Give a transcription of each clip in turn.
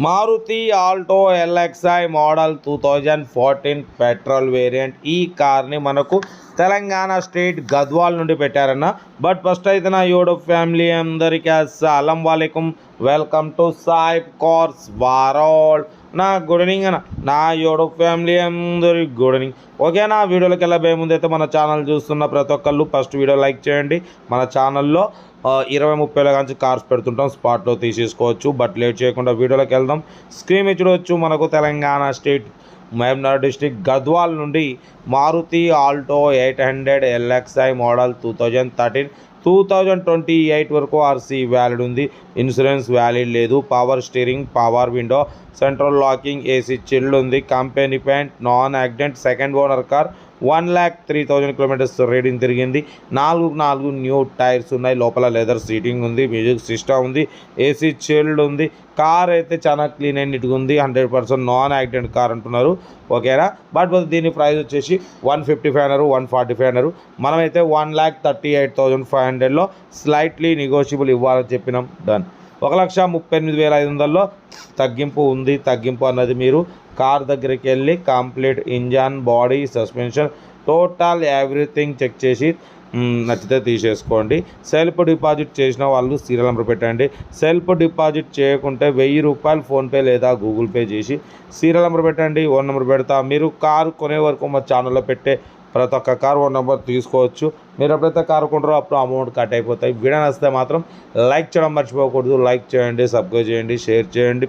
Maruti Alto LXI model 2014 petrol variant. ఈ కార్ని మనకు తెలంగాణ స్టేట్ గద్వాల్ నుండి పెట్టారన్న. బట్ ఫస్ట్ అయితే నా యూట్యూబ్ ఫ్యామిలీ అందరికీ అస్సలం వాలేకుమ్, వెల్కమ్ టు సాయిబ్ కార్స్ వరల్డ్. నా గుడ్ ఈవినింగ్ అన్న, నా యూట్యూబ్ ఫ్యామిలీ అందరికి గుడ్ ఈవినింగ్. ఓకేనా, వీడియోలోకి వెళ్ళబోయే ముందైతే మన ఛానల్ చూస్తున్న ప్రతి ఒక్కళ్ళు ఫస్ట్ వీడియో లైక్ చేయండి. మన ఛానల్లో 20-30 నుంచి కార్స్ పెడుతుంటాం, స్పాట్లో తీసేసుకోవచ్చు. బట్ లేట్ చేయకుండా వీడియోలోకి వెళ్దాం. స్క్రీన్ మీద చూడవచ్చు, మనకు తెలంగాణ స్టేట్ మహబూబ్నగర్ డిస్ట్రిక్ట్ గద్వాల్ నుండి మారుతి ఆల్టో 800 ఎల్ఎక్స్ఐ మోడల్ 2028 వరకు ఆర్సీ వ్యాలిడ్ ఉంది. ఇన్సూరెన్స్ వ్యాలిడ్ లేదు. Power steering, power window, central locking, AC chilled ఉంది. Company paint, non accident, second owner car. 1,03,000 kilometres reading తిరిగింది. 4 న్యూ టైర్స్ ఉన్నాయి. లోపల లెదర్ సీటింగ్ ఉంది, మ్యూజిక్ సిస్టమ్ ఉంది, ఏసీ చిల్డ్ ఉంది. కార్ అయితే చాలా క్లీన్ అండ్ నీట్గా ఉంది. 100% నాన్ యాక్సిడెంట్ కార్ అంటున్నారు. ఓకేనా, బట్ దీని ప్రైస్ వచ్చేసి 155 అన్నారు, 145 అన్నారు. మనమైతే 1,38,500లో స్లైట్లీ నెగోషియబుల్ ఇవ్వాలని చెప్పినాం. డన్. 1,38,500లో తగ్గింపు ఉంది. తగ్గింపు అన్నది మీరు కార్ దగ్గరికి వెళ్ళి complete engine, body, suspension, total everything check చేసి నచ్చితే తీసేసుకోండి. సెల్ఫ్ డిపాజిట్ చేసిన వాళ్ళు సీరియల్ నెంబర్ పెట్టండి. సెల్ఫ్ డిపాజిట్ చేయకుంటే 1000 రూపాయలు ఫోన్పే లేదా గూగుల్ పే చేసి సీరియల్ నెంబర్ పెట్టండి. ఓన్ నెంబర్ పెడతా. మీరు కారు కొనే వరకు మా ఛానల్లో పెట్టే ప్రతి ఒక్క కారు ఓన్ నెంబర్ తీసుకోవచ్చు. మీరు ఎప్పుడైతే కారు కొంటారో అప్పుడు అమౌంట్ కట్ అయిపోతాయి. వీడియో నచ్చితే మాత్రం లైక్ చేయడం మర్చిపోకూడదు. లైక్ చేయండి, సబ్స్క్రైబ్ చేయండి, షేర్ చేయండి.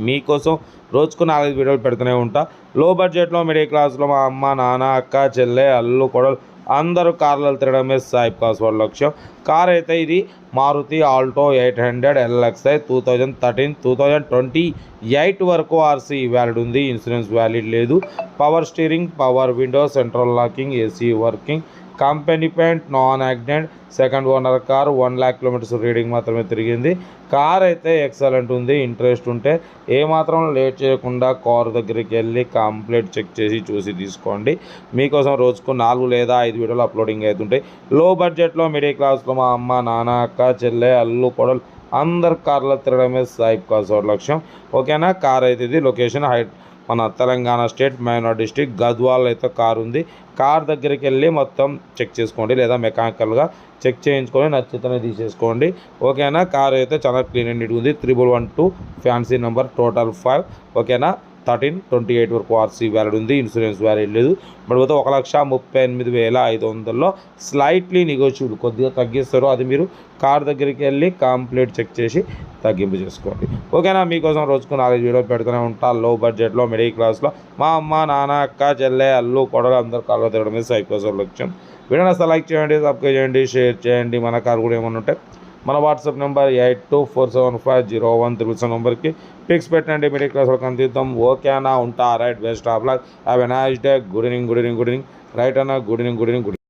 మీకోసం రోజుకు 4 వీడియోలు పెడుతూనే ఉంటా. లో బడ్జెట్లో, మిడిల్ క్లాస్లో మా అమ్మ, నాన్న, అక్క, చెల్లె, అల్లు, కొడలు అందరూ కార్లలో తిరగడమే సాయిబ్ కార్స్ వాళ్ళ లక్ష్యం. కార్ అయితే ఇది మారుతి ఆల్టో 800 ఎల్ఎక్స్ఐ 2028 వరకు ఆర్సీ వ్యాలిడ్ ఉంది. ఇన్సూరెన్స్ వ్యాలిడ్ లేదు. Power steering, power window, central locking, AC working, company paint, non accident, second owner car. 1,00,000 kilometres reading మాత్రమే తిరిగింది. కార్ అయితే ఎక్సలెంట్ ఉంది. ఇంట్రెస్ట్ ఉంటే ఏమాత్రం లేట్ చేయకుండా కార్ దగ్గరికి వెళ్ళి కంప్లీట్ చెక్ చేసి చూసి తీసుకోండి. మీకోసం రోజుకు 4 లేదా 5 వీడియోలు అప్లోడింగ్ అవుతుంటాయి. లో బడ్జెట్లో, మిడిల్ క్లాస్లో మా అమ్మ, నాన్న, అక్క, చెల్లె, అల్లు, కొడలు అందరు కార్లో తిరగడమే సాయిబ్ కార్స్ లక్ష్యం. ఓకేనా, కార్ అయితే ఇది లొకేషన్ మన తెలంగాణ స్టేట్ మహబూబ్నగర్ డిస్ట్రిక్ట్ గద్వాల్ అయితే కార్ ఉంది. కార్ దగ్గరికి వెళ్ళి మొత్తం చెక్ చేసుకోండి, లేదా మెకానికల్గా చెక్ చేయించుకొని నచ్చితేనే తీసేసుకోండి. ఓకేనా, కార్ అయితే చాలా క్లీన్ అండ్ నీట్గా ఉంది. 3112 ఫ్యాన్సీ నెంబర్, టోటల్ 5. ఓకేనా, 13/28 వరకు ఆర్సీ వ్యాలిడ్ ఉంది. ఇన్సూరెన్స్ వ్యాలిడ్ లేదు. బట్ 1,38,500లో స్లైట్లీ నెగోషియబుల్, కొద్దిగా తగ్గిస్తారు. అది మీరు కార్ దగ్గరికి వెళ్ళి కంప్లీట్ చెక్ చేసి తగ్గింపు చేసుకోండి. ఓకేనా, మీకోసం రోజుకు 4 వీడియోలు పెడుతూనే ఉంటా. లో బడ్జెట్లో, మిడిల్ క్లాస్లో మా అమ్మ, నాన్న, అక్క, చెల్లె, అల్లు, కొడలు అందరు కార్లో తిరగడం మీద సైడ్ కోసం లక్ష్యం. వీడియోని అసలు లైక్ చేయండి, సబ్స్క్రైబ్ చేయండి, షేర్ చేయండి. మన కార్ కూడా ఏమన్నా ఉంటే మన వాట్సాప్ నెంబర్ 82475013 నెంబర్కి పిక్స్ పెట్టండి. మిడిల్ క్లాస్ వాళ్ళకి అందిద్దాం. ఓకేనా, ఉంటా. Right, best of luck. Have a nice day. Good evening. Right అన్న, గుడ్ ఈవినింగ్.